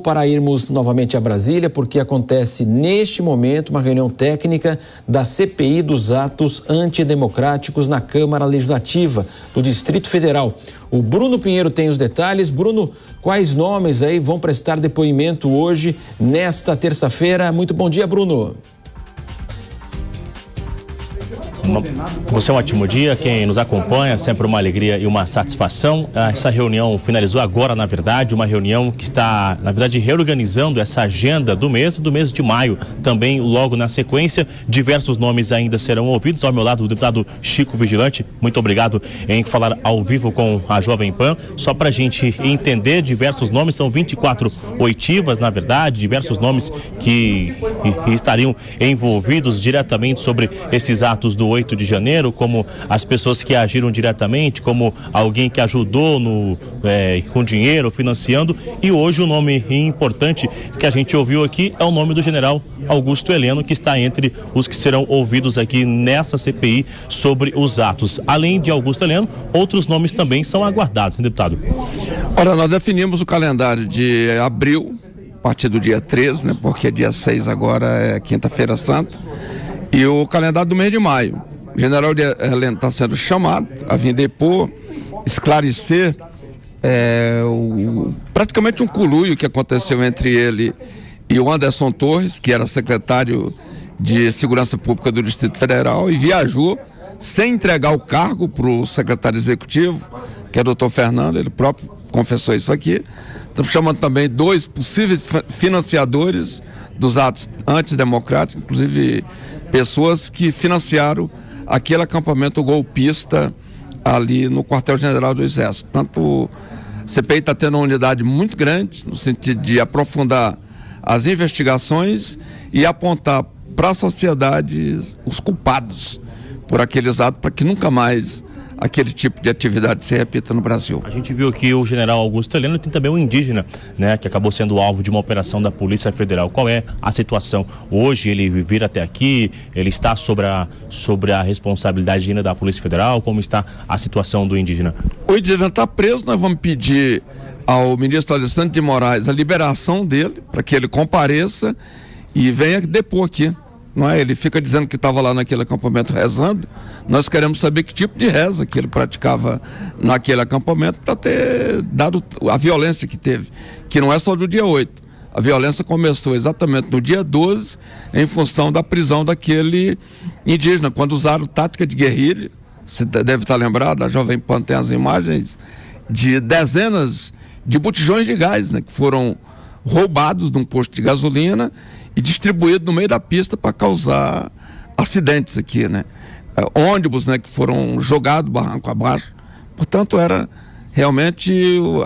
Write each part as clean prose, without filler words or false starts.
para irmos novamente a Brasília, porque acontece neste momento uma reunião técnica da CPI dos atos antidemocráticos na Câmara Legislativa do Distrito Federal. O Bruno Pinheiro tem os detalhes. Bruno, quais nomes aí vão prestar depoimento hoje, nesta terça-feira? Muito bom dia, Bruno. Você é um ótimo dia, quem nos acompanha, sempre uma alegria e uma satisfação. Essa reunião finalizou agora, na verdade, uma reunião que está, na verdade, reorganizando essa agenda do mês de maio. Também, logo na sequência, diversos nomes ainda serão ouvidos. Ao meu lado, o deputado Chico Vigilante, muito obrigado em falar ao vivo com a Jovem Pan. Só para a gente entender, diversos nomes, são 24 oitivas, na verdade, diversos nomes que estariam envolvidos diretamente sobre esses atos do 8 de janeiro, como as pessoas que agiram diretamente, como alguém que ajudou com dinheiro, financiando, e hoje o nome importante que a gente ouviu aqui é o nome do general Augusto Heleno, que está entre os que serão ouvidos aqui nessa CPI sobre os atos. Além de Augusto Heleno, outros nomes também são aguardados, né, deputado? Ora, nós definimos o calendário de abril, a partir do dia 13, né, porque dia 6 agora é quinta-feira santa, e o calendário do mês de maio. O general Heleno está sendo chamado a vir depor, esclarecer praticamente um conluio que aconteceu entre ele e o Anderson Torres, que era secretário de Segurança Pública do Distrito Federal, e viajou sem entregar o cargo para o secretário executivo, que é o doutor Fernando, ele próprio confessou isso aqui. Estamos chamando também 2 possíveis financiadores dos atos antidemocráticos, inclusive pessoas que financiaram aquele acampamento golpista ali no quartel-general do Exército. Portanto, a CPI está tendo uma unidade muito grande no sentido de aprofundar as investigações e apontar para a sociedade os culpados por aqueles atos, para que nunca mais aquele tipo de atividade se repita no Brasil. A gente viu que o general Augusto Heleno tem também um indígena, né, que acabou sendo alvo de uma operação da Polícia Federal. Qual é a situação hoje? Ele vir até aqui, ele está sobre a responsabilidade da Polícia Federal? Como está a situação do indígena? O indígena está preso, nós vamos pedir ao ministro Alexandre de Moraes a liberação dele, para que ele compareça e venha depor aqui. Não é? Ele fica dizendo que estava lá naquele acampamento rezando. Nós queremos saber que tipo de reza que ele praticava naquele acampamento, para ter dado a violência que teve, que não é só do dia 8. A violência começou exatamente no dia 12, em função da prisão daquele indígena, quando usaram tática de guerrilha. Você deve estar lembrado, a Jovem Pan tem as imagens de dezenas de botijões de gás, né, que foram roubados de um posto de gasolina e distribuído no meio da pista para causar acidentes aqui, né? Ônibus, né, que foram jogados barranco abaixo. Portanto, era realmente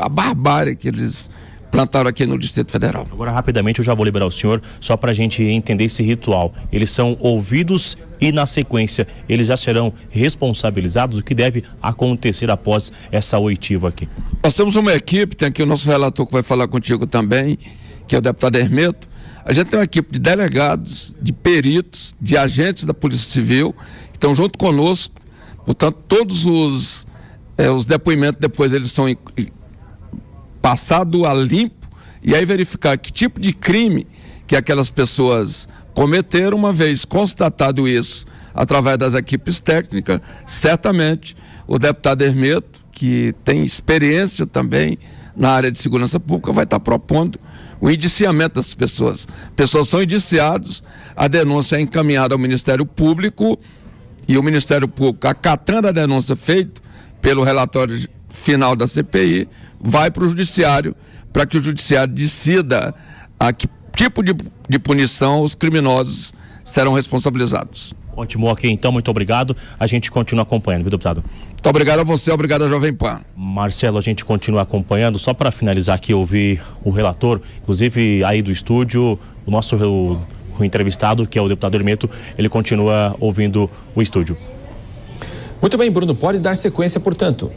a barbárie que eles plantaram aqui no Distrito Federal. Agora, rapidamente, eu já vou liberar o senhor, só para a gente entender esse ritual. Eles são ouvidos e, na sequência, eles já serão responsabilizados. O que deve acontecer após essa oitiva aqui? Nós temos uma equipe, tem aqui o nosso relator que vai falar contigo também, que é o deputado Hermeto. A gente tem uma equipe de delegados, de peritos, de agentes da Polícia Civil, que estão junto conosco. Portanto, todos os depoimentos depois eles são passados a limpo, e aí verificar que tipo de crime que aquelas pessoas cometeram. Uma vez constatado isso através das equipes técnicas, certamente o deputado Hermeto, que tem experiência também na área de segurança pública, vai estar propondo o indiciamento das pessoas. Pessoas são indiciadas, a denúncia é encaminhada ao Ministério Público, e o Ministério Público, acatando a denúncia feita pelo relatório final da CPI, vai para o Judiciário, para que o Judiciário decida a que tipo de punição os criminosos serão responsabilizados. Ótimo, ok, então muito obrigado, a gente continua acompanhando, viu, deputado? Muito obrigado a você, obrigado a Jovem Pan. Marcelo, a gente continua acompanhando. Só para finalizar aqui, ouvir o relator, inclusive aí do estúdio, o entrevistado, que é o deputado Hermeto, ele continua ouvindo o estúdio. Muito bem, Bruno, pode dar sequência, portanto.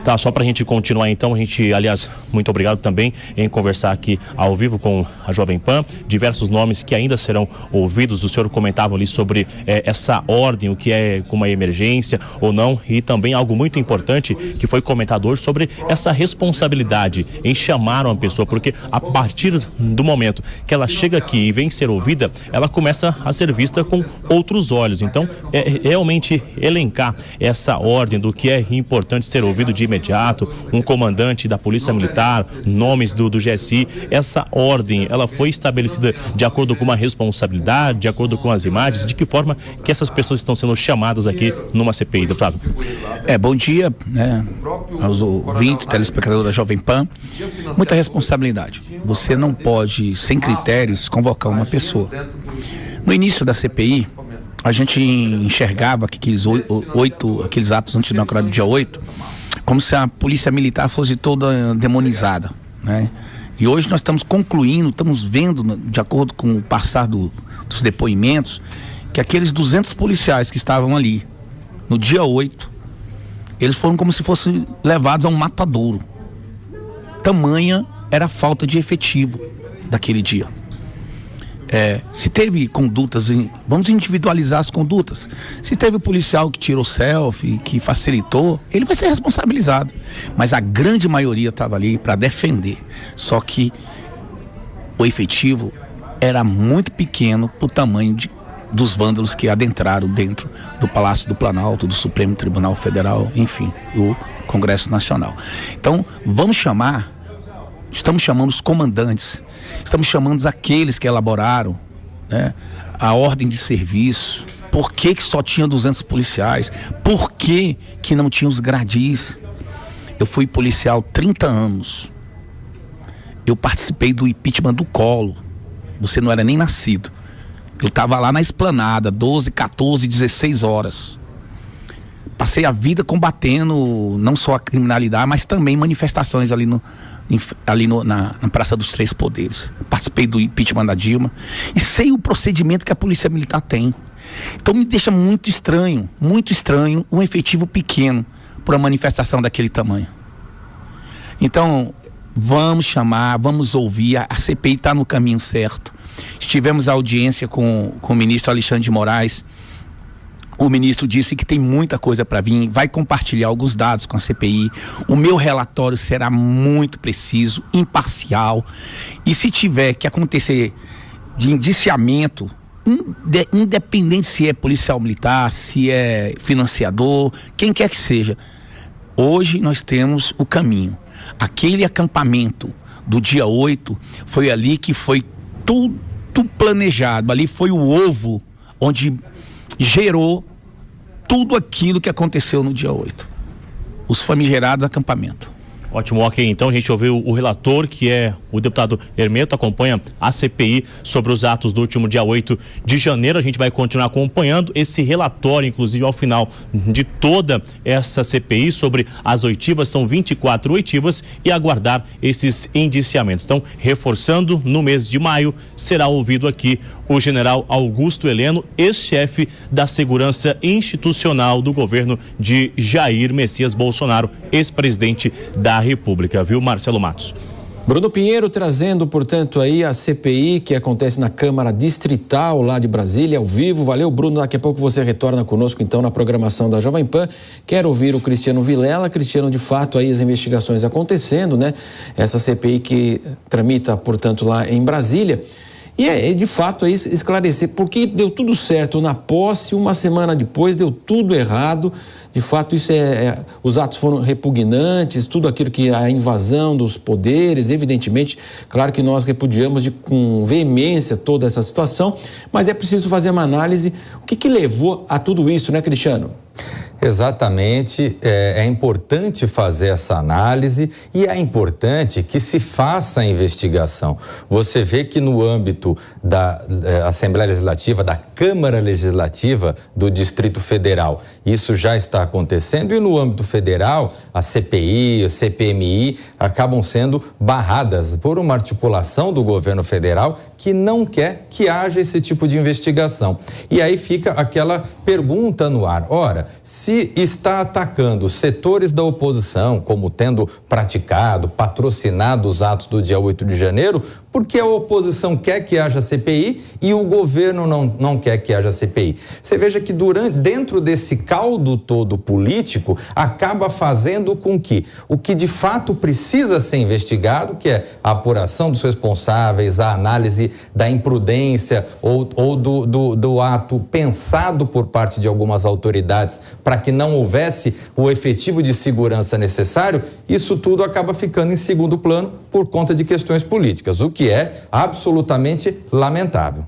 Tá, só para a gente continuar então, aliás, muito obrigado também em conversar aqui ao vivo com a Jovem Pan, diversos nomes que ainda serão ouvidos. O senhor comentava ali sobre essa ordem, o que é com uma emergência ou não, e também algo muito importante que foi comentado hoje sobre essa responsabilidade em chamar uma pessoa, porque a partir do momento que ela chega aqui e vem ser ouvida, ela começa a ser vista com outros olhos. Então, realmente elencar essa ordem do que é importante ser ouvido de imediato, um comandante da Polícia Militar, nomes do GSI, essa ordem, ela foi estabelecida de acordo com uma responsabilidade, de acordo com as imagens, de que forma que essas pessoas estão sendo chamadas aqui numa CPI, deputado? Bom dia, né, aos ouvintes, telespectadores da Jovem Pan. Muita responsabilidade. Você não pode, sem critérios, convocar uma pessoa. No início da CPI, a gente enxergava que aqueles atos antidemocráticos do dia 8, como se a polícia militar fosse toda demonizada, né? E hoje nós estamos concluindo, estamos vendo, de acordo com o passar dos depoimentos, que aqueles 200 policiais que estavam ali no dia 8, eles foram como se fossem levados a um matadouro. Tamanha era a falta de efetivo daquele dia. Se teve condutas, vamos individualizar as condutas. Se teve o policial que tirou selfie, que facilitou, ele vai ser responsabilizado. Mas a grande maioria estava ali para defender. Só que o efetivo era muito pequeno para o tamanho dos vândalos que adentraram dentro do Palácio do Planalto, do Supremo Tribunal Federal, enfim, do Congresso Nacional. Então, estamos chamando os comandantes, estamos chamando aqueles que elaboraram, né, a ordem de serviço. Por que só tinha 200 policiais? Por que não tinha os gradis? Eu fui policial 30 anos. Eu participei do impeachment do Collor. Você não era nem nascido. Eu estava lá na esplanada, 12, 14, 16 horas. Passei a vida combatendo não só a criminalidade, mas também manifestações ali na Praça dos Três Poderes. Participei do impeachment da Dilma e sei o procedimento que a Polícia Militar tem. Então me deixa muito estranho um efetivo pequeno para uma manifestação daquele tamanho. Então vamos chamar, vamos ouvir, a CPI está no caminho certo. Estivemos à audiência com o ministro Alexandre de Moraes. O ministro disse que tem muita coisa para vir, vai compartilhar alguns dados com a CPI. O meu relatório será muito preciso, imparcial. E se tiver que acontecer de indiciamento, independente se é policial militar, se é financiador, quem quer que seja, hoje nós temos o caminho. Aquele acampamento do dia 8 foi ali que foi tudo planejado. Ali foi o ovo onde gerou tudo aquilo que aconteceu no dia 8. Os famigerados acampamentos. Ótimo, ok. Então a gente ouviu o relator, que é o deputado Hermeto, acompanha a CPI sobre os atos do último dia 8 de janeiro. A gente vai continuar acompanhando esse relatório, inclusive ao final de toda essa CPI sobre as oitivas, são 24 oitivas, e aguardar esses indiciamentos. Então, reforçando, no mês de maio será ouvido aqui o general Augusto Heleno, ex-chefe da segurança institucional do governo de Jair Messias Bolsonaro, ex-presidente da República, viu, Marcelo Matos? Bruno Pinheiro trazendo, portanto, aí a CPI que acontece na Câmara Distrital lá de Brasília, ao vivo. Valeu, Bruno. Daqui a pouco você retorna conosco, então, na programação da Jovem Pan. Quero ouvir o Cristiano Vilela. Cristiano, de fato, aí as investigações acontecendo, né? Essa CPI que tramita, portanto, lá em Brasília. E de fato, aí esclarecer por que deu tudo certo na posse, uma semana depois deu tudo errado. De fato, isso os atos foram repugnantes, tudo aquilo que a invasão dos poderes, evidentemente, claro que nós repudiamos com veemência toda essa situação, mas é preciso fazer uma análise, o que levou a tudo isso, né, Cristiano? Exatamente, é importante fazer essa análise e é importante que se faça a investigação. Você vê que no âmbito da Assembleia Legislativa, da Câmara Legislativa do Distrito Federal, isso já está acontecendo, e no âmbito federal, a CPI, a CPMI acabam sendo barradas por uma articulação do governo federal que não quer que haja esse tipo de investigação. E aí fica aquela pergunta no ar: ora, se se está atacando setores da oposição, como tendo praticado, patrocinado os atos do dia 8 de janeiro, porque a oposição quer que haja CPI e o governo não quer que haja CPI. Você veja que dentro desse caldo todo político, acaba fazendo com que o que de fato precisa ser investigado, que é a apuração dos responsáveis, a análise da imprudência ou do ato pensado por parte de algumas autoridades para que não houvesse o efetivo de segurança necessário, isso tudo acaba ficando em segundo plano por conta de questões políticas, o que é absolutamente lamentável.